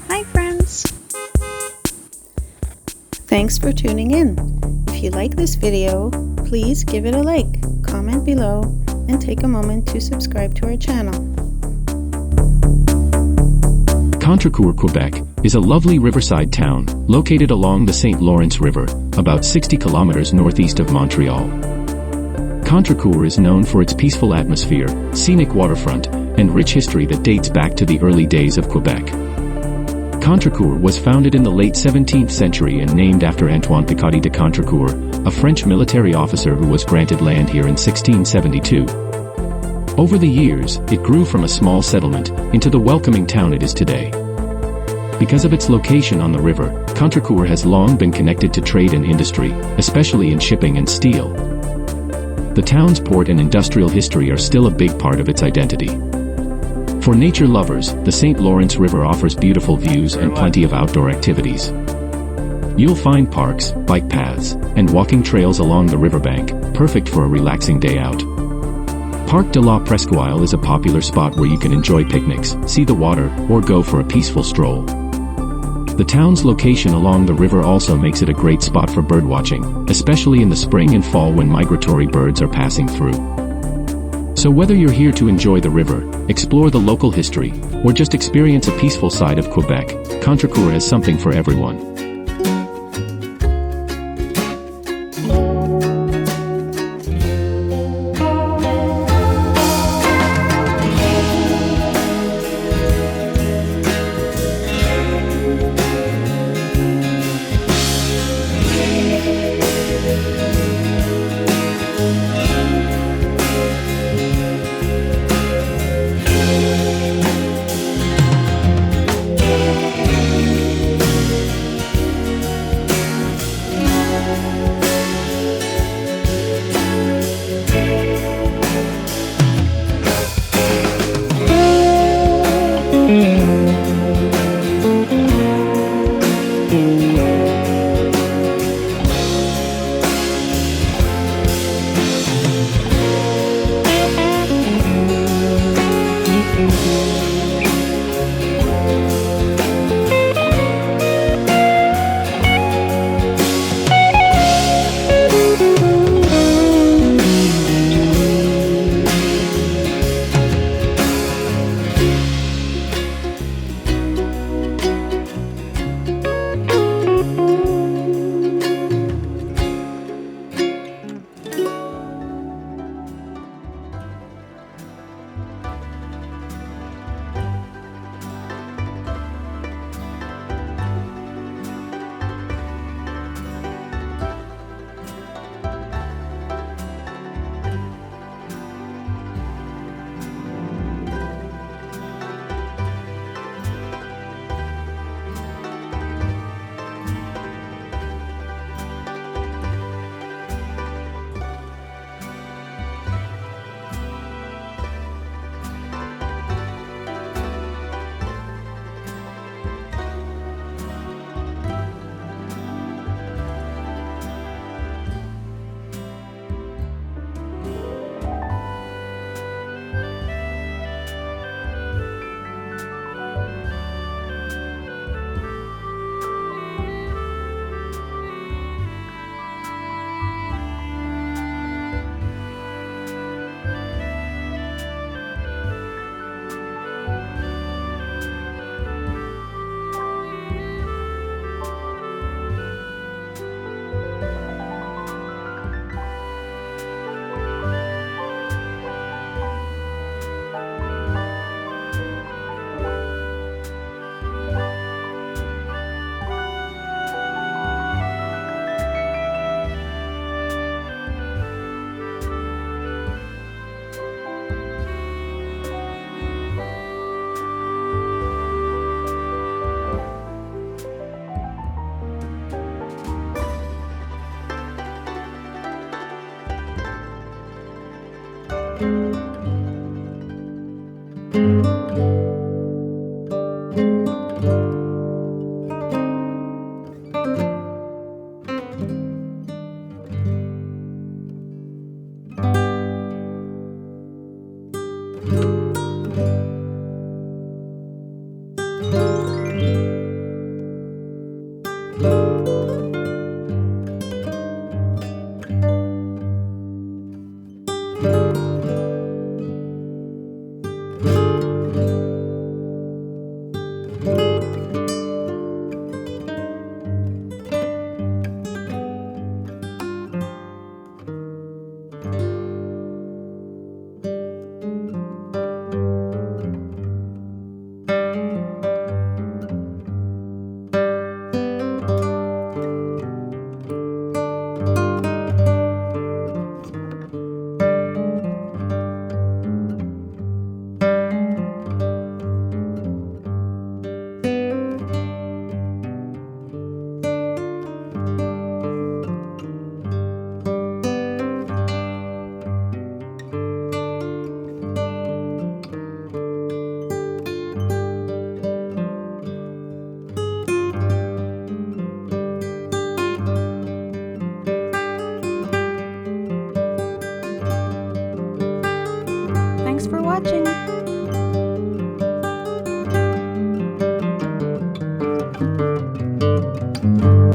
Hi friends! Thanks for tuning in. If you like this video, please give it a like, comment below, and take a moment to subscribe to our channel. Contrecoeur, Quebec, is a lovely riverside town located along the St. Lawrence River, about 60 kilometers northeast of Montreal. Contrecoeur is known for its peaceful atmosphere, scenic waterfront, and rich history that dates back to the early days of Quebec. Contrecoeur was founded in the late 17th century and named after Antoine Picotti de Contrecoeur, a French military officer who was granted land here in 1672. Over the years, it grew from a small settlement into the welcoming town it is today. Because of its location on the river, Contrecoeur has long been connected to trade and industry, especially in shipping and steel. The town's port and industrial history are still a big part of its identity. For nature lovers, the St. Lawrence River offers beautiful views and plenty of outdoor activities. You'll find parks, bike paths, and walking trails along the riverbank, perfect for a relaxing day out. Parc de la Presqu'île is a popular spot where you can enjoy picnics, see the water, or go for a peaceful stroll. The town's location along the river also makes it a great spot for birdwatching, especially in the spring and fall when migratory birds are passing through. So whether you're here to enjoy the river, explore the local history, or just experience a peaceful side of Quebec, Contrecoeur has something for everyone. Thanks for watching!